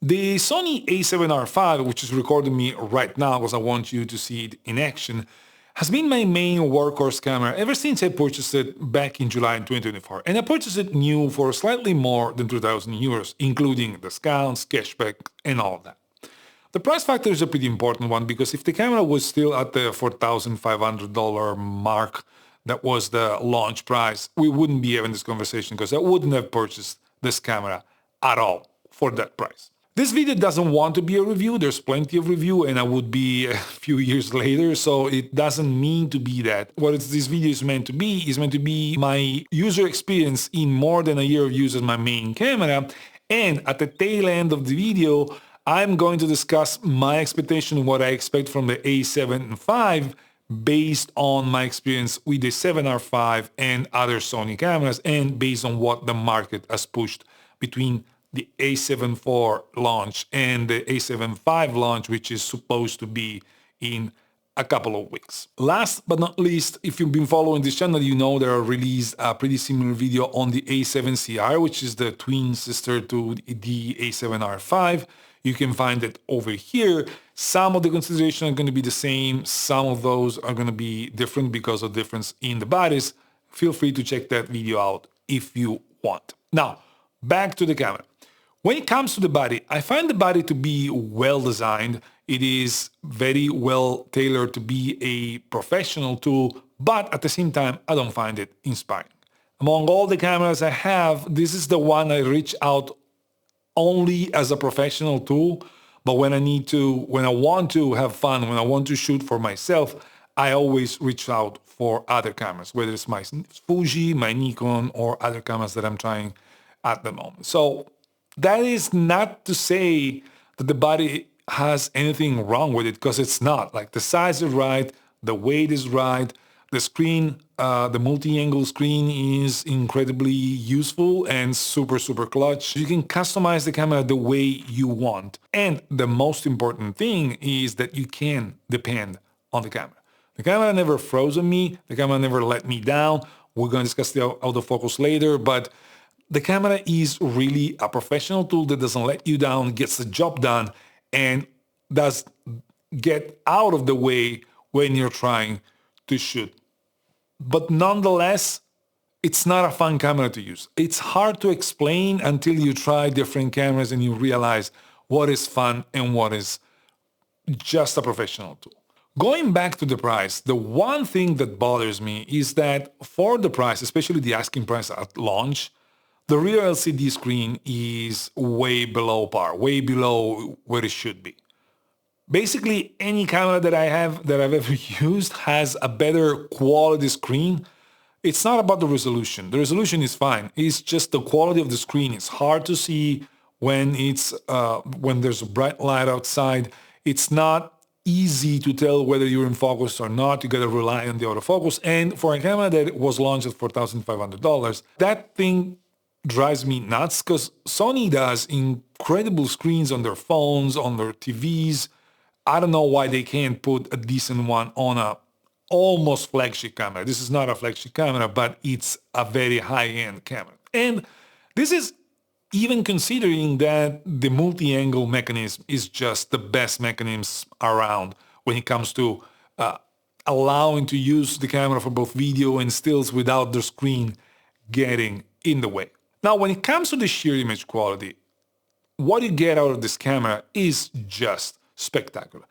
The Sony A7RV, which is recording me right now because I want you to see it in action, has been my main workhorse camera ever since I purchased it back in July 2024. And I purchased it new for slightly more than 2,000 euros, including discounts, cashback, and all of that. The price factor is a pretty important one because if the camera was still at the $4,500 mark, that was the launch price, we wouldn't be having this conversation because I wouldn't have purchased this camera at all for that price. This video doesn't want to be a review, there's plenty of review and I would be a few years later, so it doesn't mean to be that. What this video is meant to be my user experience in more than a year of use as my main camera, and at the tail end of the video, I'm going to discuss my expectation, what I expect from the A7V based on my experience with the A7RV and other Sony cameras and based on what the market has pushed between the A7 IV launch and the A7V launch, which is supposed to be in a couple of weeks. Last but not least, if you've been following this channel, you know that I released a pretty similar video on the A7CR, which is the twin sister to the A7RV. You can find it over here. Some of the considerations are going to be the same. Some of those are going to be different because of difference in the bodies. Feel free to check that video out if you want. Now, back to the camera. When it comes to the body, I find the body to be well designed. It is very well tailored to be a professional tool, but at the same time, I don't find it inspiring. Among all the cameras I have, this is the one I reach out only as a professional tool, but when I want to have fun, when I want to shoot for myself, I always reach out for other cameras, whether it's my Fuji, my Nikon, or other cameras that I'm trying at the moment. So that is not to say that the body has anything wrong with it, because it's not. Like, the size is right, the weight is right, the screen, the multi-angle screen is incredibly useful and super clutch. You can customize the camera the way you want. And the most important thing is that you can depend on the camera. The camera never froze on me, the camera never let me down. We're going to discuss the autofocus later, but the camera is really a professional tool that doesn't let you down, gets the job done, and does get out of the way when you're trying to shoot. But nonetheless, it's not a fun camera to use. It's hard to explain until you try different cameras and you realize what is fun and what is just a professional tool. Going back to the price, the one thing that bothers me is that for the price, especially the asking price at launch, the rear LCD screen is way below par, way below where it should be. Basically, any camera that I've ever used has a better quality screen. It's not about the resolution. The resolution is fine. It's just the quality of the screen. It's hard to see when there's a bright light outside. It's not easy to tell whether you're in focus or not. You gotta rely on the autofocus. And for a camera that was launched at $4,500, that thing drives me nuts, because Sony does incredible screens on their phones, on their TVs. I don't know why they can't put a decent one on a almost flagship camera. This is not a flagship camera, but it's a very high-end camera. And this is even considering that the multi-angle mechanism is just the best mechanism around when it comes to allowing to use the camera for both video and stills without the screen getting in the way. Now, when it comes to the sheer image quality, what you get out of this camera is just spectacular.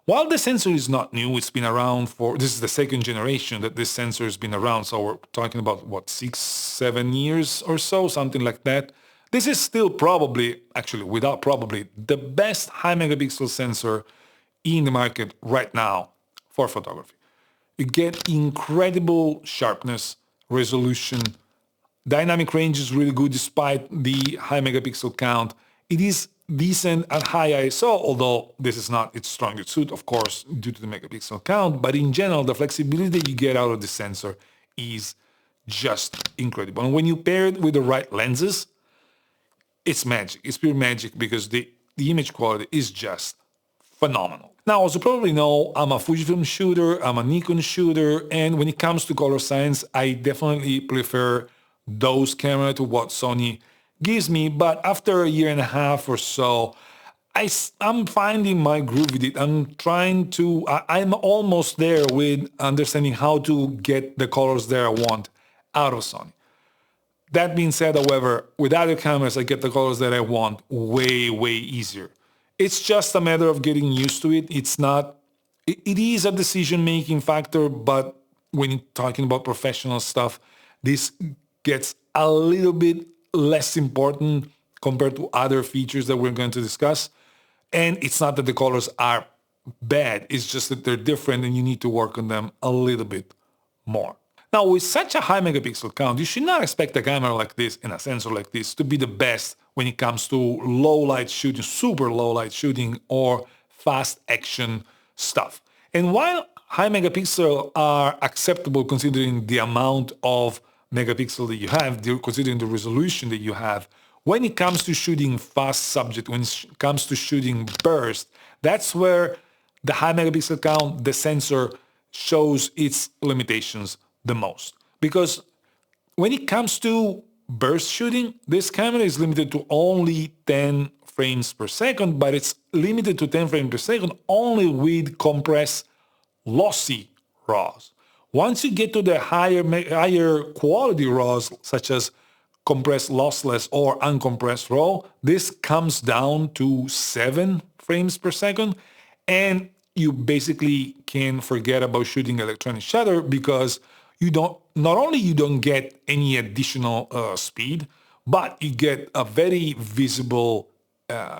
While the sensor is not new, it's been around this is the second generation that this sensor has been around, so we're talking about, what, 6-7 years or so, something like that. This is still probably, actually without probably, the best high megapixel sensor in the market right now for photography. You get incredible sharpness, resolution, dynamic range is really good despite the high megapixel count. It is decent at high ISO, although this is not its strongest suit, of course, due to the megapixel count. But in general, the flexibility that you get out of the sensor is just incredible. And when you pair it with the right lenses, it's magic. It's pure magic, because the image quality is just phenomenal. Now, as you probably know, I'm a Fujifilm shooter, I'm a Nikon shooter, and when it comes to color science, I definitely prefer those cameras to what Sony gives me. But after a year and a half or so, I'm finding my groove with it. I'm almost there with understanding how to get the colors that I want out of Sony. That being said, however, with other cameras, I get the colors that I want way, way easier. It's just a matter of getting used to it. It is a decision-making factor, but when you're talking about professional stuff, this gets a little bit less important compared to other features that we're going to discuss. And it's not that the colors are bad, it's just that they're different and you need to work on them a little bit more. Now, with such a high megapixel count, you should not expect a camera like this and a sensor like this to be the best when it comes to low light shooting, super low light shooting, or fast action stuff. And while high megapixel are acceptable considering the amount of megapixel that you have, considering the resolution that you have, when it comes to shooting fast subject, when it comes to shooting burst, that's where the high megapixel count, the sensor, shows its limitations the most. Because when it comes to burst shooting, this camera is limited to only 10 frames per second, but it's limited to 10 frames per second only with compressed lossy RAWs. Once you get to the higher quality RAWs, such as compressed lossless or uncompressed RAW, this comes down to 7 frames per second, and you basically can forget about shooting electronic shutter because not only you don't get any additional speed, but you get a very visible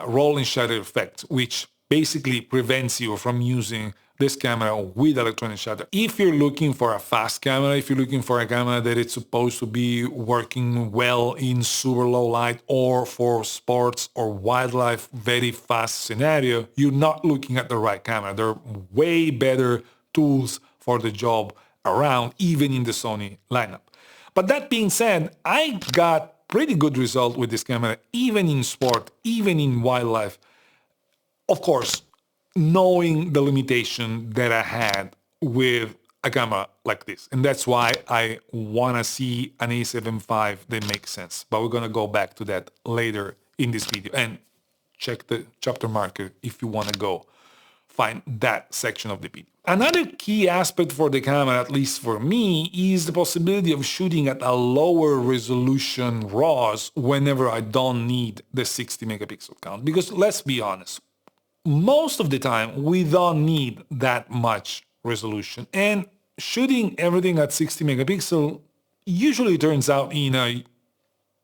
rolling shutter effect, which basically prevents you from using this camera with electronic shutter. If you're looking for a fast camera, if you're looking for a camera that it's supposed to be working well in super low light or for sports or wildlife, very fast scenario, you're not looking at the right camera. There are way better tools for the job around, even in the Sony lineup. But that being said, I got pretty good result with this camera, even in sport, even in wildlife. Of course, knowing the limitation that I had with a camera like this. And that's why I want to see an A7V that makes sense. But we're going to go back to that later in this video. And check the chapter marker if you want to go find that section of the video. Another key aspect for the camera, at least for me, is the possibility of shooting at a lower resolution RAWs whenever I don't need the 60 megapixel count. Because let's be honest, most of the time we don't need that much resolution. And shooting everything at 60 megapixel usually turns out in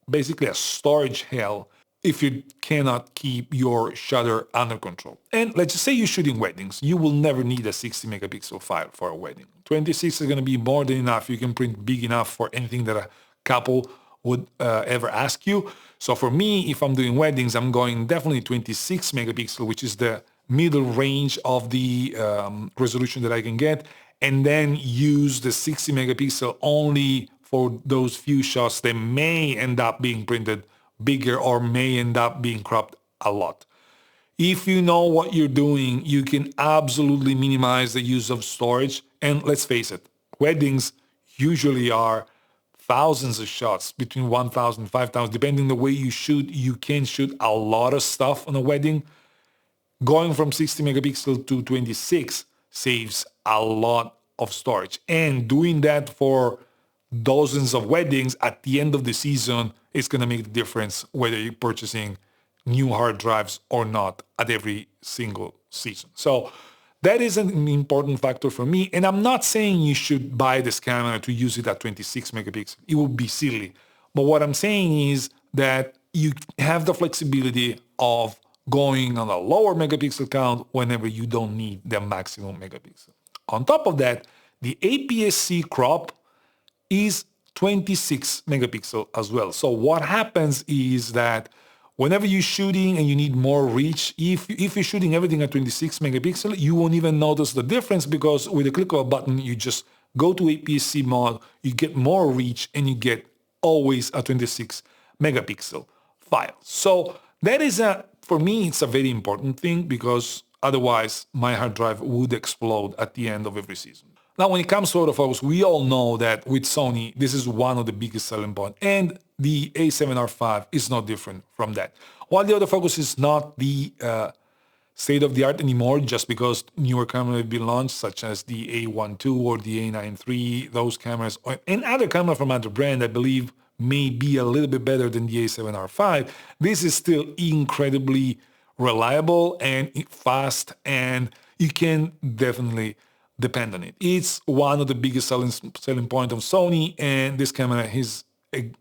basically a storage hell if you cannot keep your shutter under control. And let's just say you're shooting weddings. You will never need a 60 megapixel file for a wedding. 26 is going to be more than enough. You can print big enough for anything that a couple would ever ask you. So for me, if I'm doing weddings, I'm going definitely 26 megapixel, which is the middle range of the resolution that I can get, and then use the 60 megapixel only for those few shots that may end up being printed bigger or may end up being cropped a lot. If you know what you're doing, you can absolutely minimize the use of storage. And let's face it, weddings usually are thousands of shots, between 1,000 and 5,000. Depending on the way you shoot, you can shoot a lot of stuff on a wedding. Going from 60 megapixel to 26 saves a lot of storage. And doing that for dozens of weddings at the end of the season is going to make the difference whether you're purchasing new hard drives or not at every single season. So that is an important factor for me. And I'm not saying you should buy this camera to use it at 26 megapixels. It would be silly. But what I'm saying is that you have the flexibility of going on a lower megapixel count whenever you don't need the maximum megapixel. On top of that, the APS-C crop is 26 megapixel as well. So what happens is that whenever you're shooting and you need more reach, if you're shooting everything at 26 megapixel, you won't even notice the difference because with a click of a button, you just go to APS-C mode, you get more reach, and you get always a 26 megapixel file. So that is for me, it's a very important thing because otherwise my hard drive would explode at the end of every season. Now, when it comes to autofocus, we all know that with Sony, this is one of the biggest selling points, and the A7R5 is no different from that. While the autofocus is not the state-of-the-art anymore just because newer cameras have been launched, such as the A12 or the A9 III, those cameras, and other cameras from other brands I believe may be a little bit better than the A7R5. This is still incredibly reliable and fast, and you can definitely depend on it. It's one of the biggest selling point of Sony, and this camera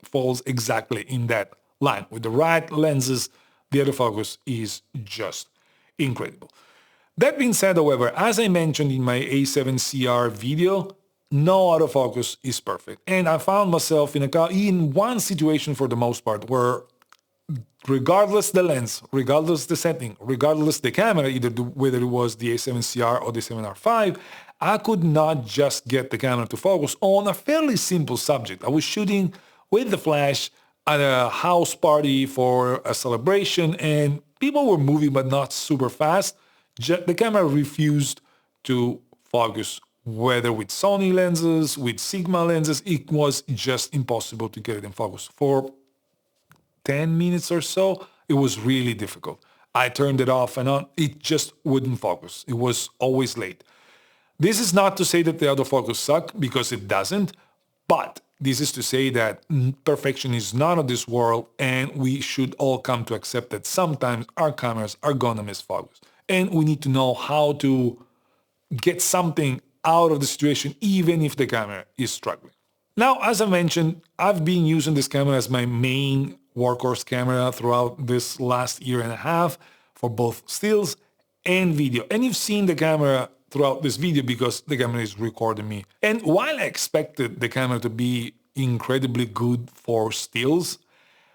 falls exactly in that line. With the right lenses, the autofocus is just incredible. That being said, however, as I mentioned in my A7CR video, no autofocus is perfect. And I found myself in one situation for the most part where regardless the lens, regardless the setting, regardless the camera, whether it was the A7CR or the A7R5, I could not just get the camera to focus on a fairly simple subject. I was shooting with the flash at a house party for a celebration, and people were moving but not super fast. The camera refused to focus, whether with Sony lenses, with Sigma lenses. It was just impossible to get it in focus. For 10 minutes or so, it was really difficult. I turned it off and on. It just wouldn't focus. It was always late. This is not to say that the autofocus sucks, because it doesn't, but this is to say that perfection is not of this world, and we should all come to accept that sometimes our cameras are gonna miss focus. And we need to know how to get something out of the situation, even if the camera is struggling. Now, as I mentioned, I've been using this camera as my main workhorse camera throughout this last year and a half for both stills and video. And you've seen the camera throughout this video because the camera is recording me. And while I expected the camera to be incredibly good for stills,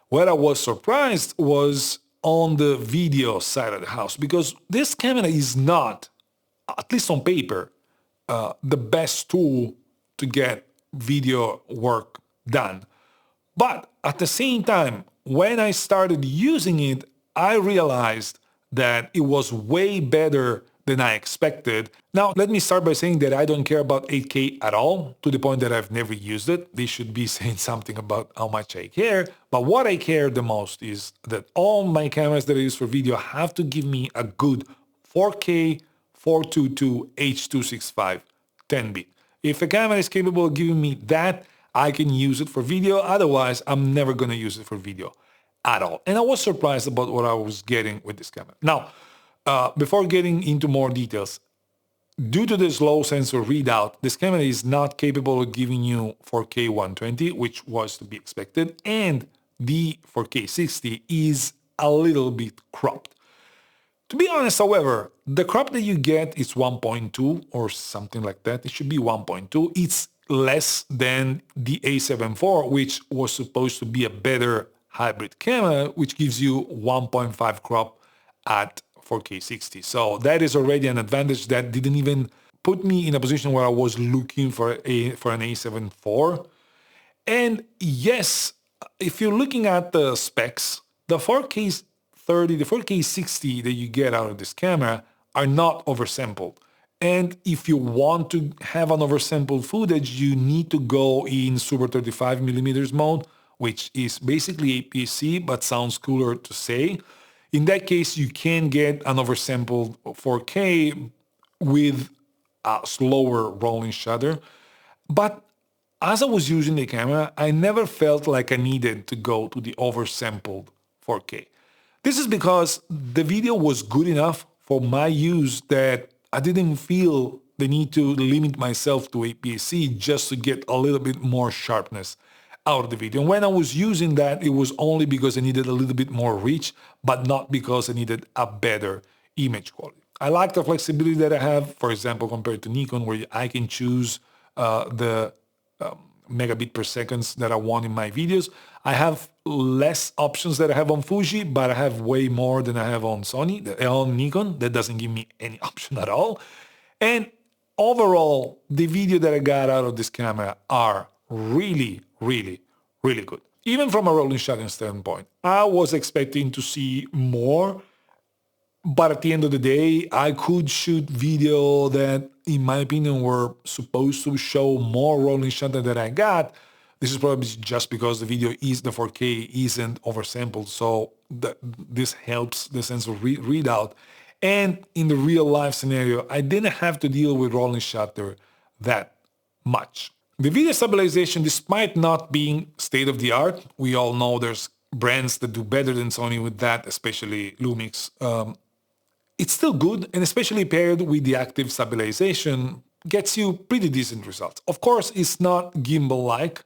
where I was surprised was on the video side of the house, because this camera is not, at least on paper, the best tool to get video work done. But at the same time, when I started using it, I realized that it was way better than I expected. Now, let me start by saying that I don't care about 8K at all, to the point that I've never used it. This should be saying something about how much I care. But what I care the most is that all my cameras that I use for video have to give me a good 4K 422 H.265 10-bit. If a camera is capable of giving me that, I can use it for video. Otherwise, I'm never going to use it for video at all. And I was surprised about what I was getting with this camera. Now, before getting into more details, due to this low sensor readout, this camera is not capable of giving you 4K 120, which was to be expected, and the 4K 60 is a little bit cropped. To be honest, however, the crop that you get is 1.2 or something like that. It should be 1.2. It's less than the A7 IV, which was supposed to be a better hybrid camera, which gives you 1.5 crop at 4K 60. So that is already an advantage that didn't even put me in a position where I was looking for an A7 IV. And yes, if you're looking at the specs, the 4K 30, the 4K 60 that you get out of this camera are not oversampled. And if you want to have an oversampled footage, you need to go in Super 35mm mode, which is basically APS-C, but sounds cooler to say. In that case, you can get an oversampled 4K with a slower rolling shutter. But as I was using the camera, I never felt like I needed to go to the oversampled 4K. This is because the video was good enough for my use that I didn't feel the need to limit myself to APS-C just to get a little bit more sharpness out of the video. And when I was using that, it was only because I needed a little bit more reach, but not because I needed a better image quality. I like the flexibility that I have, for example, compared to Nikon, where I can choose the megabit per seconds that I want in my videos. I have less options that I have on Fuji, but I have way more than I have on on Nikon. That doesn't give me any option at all. And overall, the video that I got out of this camera are really, really, really good. Even from a rolling shutter standpoint, I was expecting to see more, but at the end of the day, I could shoot video that, in my opinion, were supposed to show more rolling shutter than I got. This is probably just because the 4K isn't oversampled, so this helps the sensor readout. And in the real life scenario, I didn't have to deal with rolling shutter that much. The video stabilization, despite not being state-of-the-art, we all know there's brands that do better than Sony with that, especially Lumix. It's still good, and especially paired with the active stabilization, gets you pretty decent results. Of course, it's not gimbal-like,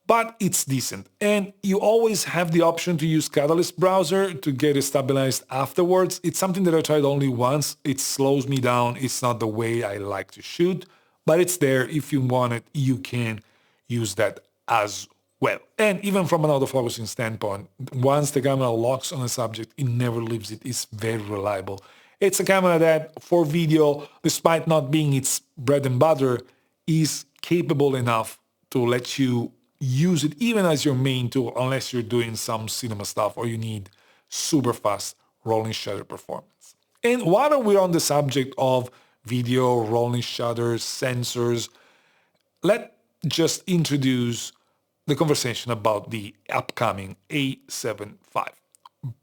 but it's decent. And you always have the option to use Catalyst browser to get it stabilized afterwards. It's something that I tried only once. It slows me down. It's not the way I like to shoot, but it's there. If you want it, you can use that as well. And even from an autofocusing standpoint, once the camera locks on a subject, it never leaves it. It's very reliable. It's a camera that, for video, despite not being its bread and butter, is capable enough to let you use it even as your main tool, unless you're doing some cinema stuff or you need super fast rolling shutter performance. And while we're on the subject of video, rolling shutters, sensors, let's just introduce the conversation about the upcoming A7V.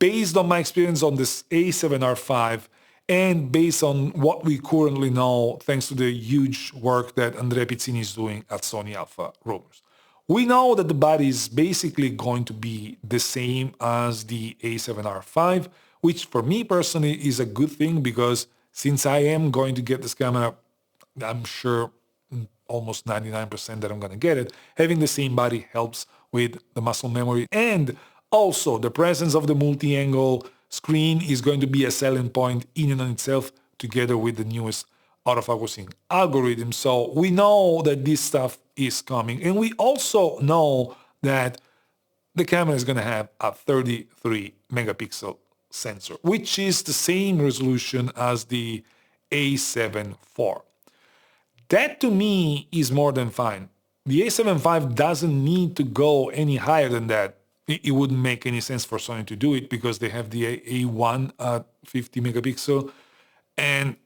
Based on my experience on this A7RV and based on what we currently know, thanks to the huge work that Andrea Pizzini is doing at Sony Alpha Rumors, we know that the body is basically going to be the same as the A7RV, which for me personally is a good thing because since I am going to get this camera, I'm sure almost 99% that I'm going to get it, having the same body helps with the muscle memory. And also the presence of the multi-angle screen is going to be a selling point in and on itself together with the newest autofocusing algorithm. So we know that this stuff is coming. And we also know that the camera is going to have a 33 megapixel sensor, which is the same resolution as the A7 IV. That to me is more than fine. The A7V doesn't need to go any higher than that. It wouldn't make any sense for Sony to do it because they have the A1 at 50 megapixel and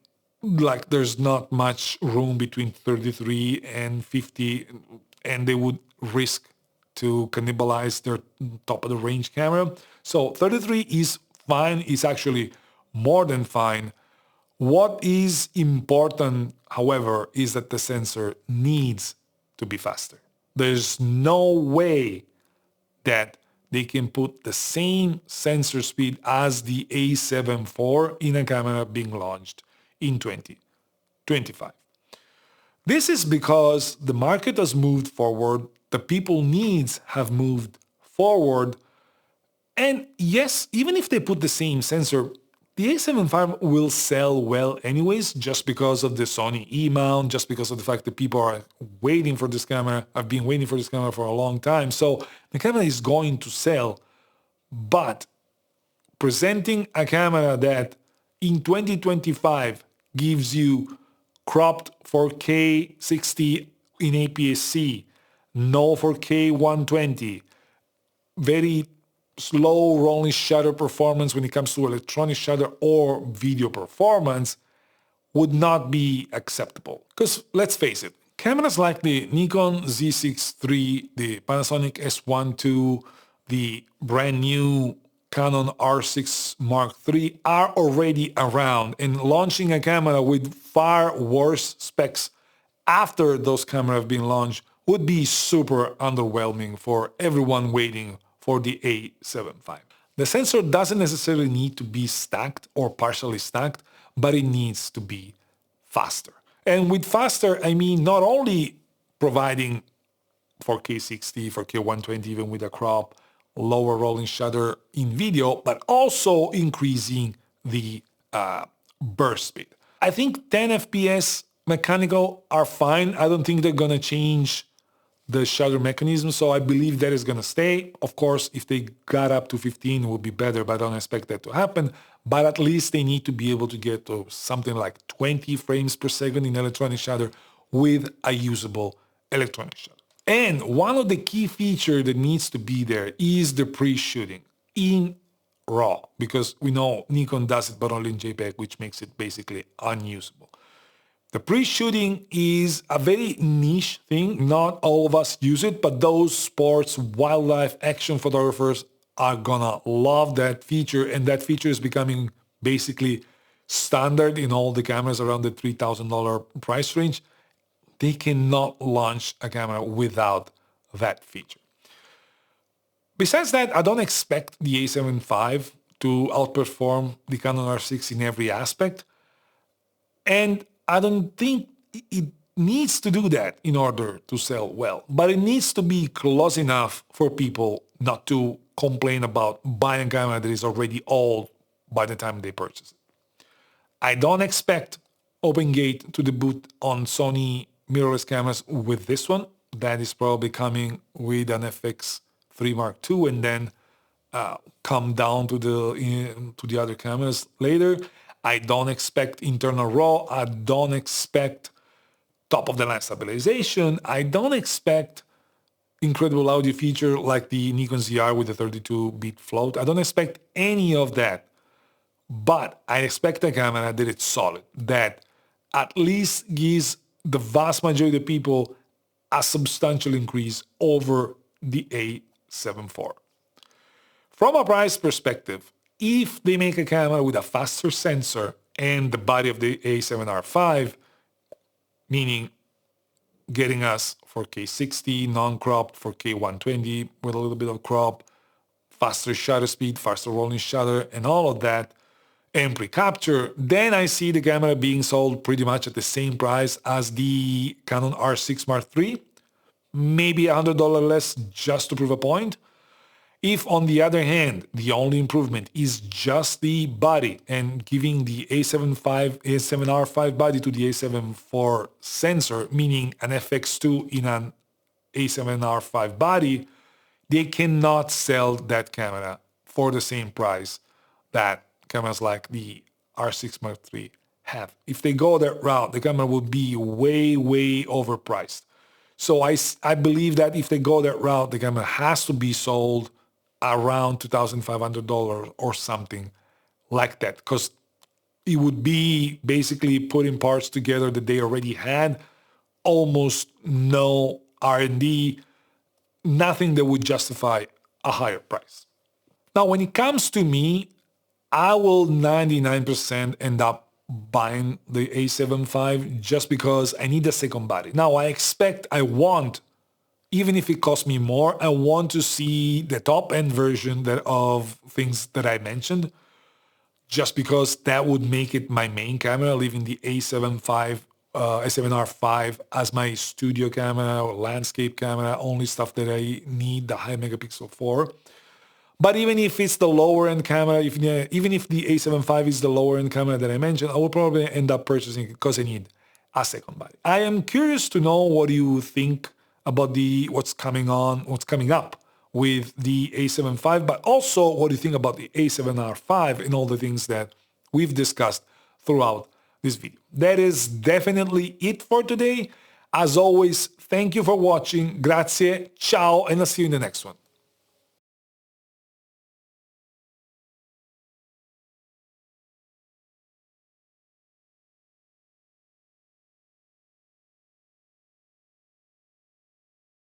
like there's not much room between 33 and 50 and they would risk to cannibalize their top of the range camera. So 33 is fine. It's actually more than fine. What is important, however, is that the sensor needs to be faster. There's no way that they can put the same sensor speed as the A7 IV in a camera being launched in 2025. This is because the market has moved forward, the people needs have moved forward, and yes, even if they put the same sensor, the A7V will sell well anyways, just because of the Sony E-mount, just because of the fact that people are waiting for this camera. I've been waiting for this camera for a long time. So the camera is going to sell, but presenting a camera that in 2025 gives you cropped 4K 60 in APS-C, no 4K 120, very slow rolling shutter performance when it comes to electronic shutter or video performance would not be acceptable. Because let's face it, cameras like the Nikon Z6 III, the Panasonic S1 II, the brand new Canon R6 Mark III are already around, and launching a camera with far worse specs after those cameras have been launched would be super underwhelming for everyone waiting for the A7V. The sensor doesn't necessarily need to be stacked or partially stacked, but it needs to be faster. And with faster, I mean not only providing 4K 60, 4K 120, even with a crop, lower rolling shutter in video, but also increasing the burst speed. I think 10 FPS mechanical are fine. I don't think they're going to change the shutter mechanism, so I believe that is going to stay. Of course, if they got up to 15, it would be better, but I don't expect that to happen. But at least they need to be able to get to something like 20 frames per second in electronic shutter with a usable electronic shutter. And one of the key features that needs to be there is the pre-shooting in RAW, because we know Nikon does it, but only in JPEG, which makes it basically unusable. The pre-shooting is a very niche thing. Not all of us use it, but those sports, wildlife, action photographers are gonna love that feature, and that feature is becoming basically standard in all the cameras around the $3,000 price range, they cannot launch a camera without that feature. Besides that, I don't expect the A7V to outperform the Canon R6 in every aspect. And I don't think it needs to do that in order to sell well. But it needs to be close enough for people not to complain about buying a camera that is already old by the time they purchase it. I don't expect OpenGate to debut on Sony mirrorless cameras with this one. That is probably coming with an FX3 Mark II and then come down to the other cameras later. I don't expect internal RAW. I don't expect top-of-the-line stabilization. I don't expect incredible audio feature like the Nikon ZR with the 32-bit float. I don't expect any of that. But I expect a camera that it's solid, that at least gives the vast majority of people a substantial increase over the A7 IV. From a price perspective, if they make a camera with a faster sensor and the body of the A7R5, meaning getting us 4K 60, non-cropped, 4K 120 with a little bit of crop, faster shutter speed, faster rolling shutter, and all of that, and pre-capture, then I see the camera being sold pretty much at the same price as the Canon R6 Mark III, maybe $100 less just to prove a point. If, on the other hand, the only improvement is just the body and giving the A7RV body to the A7 IV sensor, meaning an FX2 in an A7RV body, they cannot sell that camera for the same price that cameras like the R6 Mark III have. If they go that route, the camera will be way, way overpriced. So I believe that if they go that route, the camera has to be sold around $2,500 or something like that, because it would be basically putting parts together that they already had, almost no R&D, nothing that would justify a higher price. Now, when it comes to me, I will 99% end up buying the A7V just because I need a second body. Now, I want, even if it costs me more, I want to see the top-end version of things that I mentioned, just because that would make it my main camera, leaving the A7RV as my studio camera or landscape camera, only stuff that I need the high megapixel for. But even if it's the lower-end camera, even if the A7V is the lower-end camera that I mentioned, I will probably end up purchasing it because I need a second body. I am curious to know what you think about what's coming up with the A7V, but also what do you think about the A7R5 and all the things that we've discussed throughout this video. That is definitely it for today. As always, thank you for watching. Grazie, ciao, and I'll see you in the next one.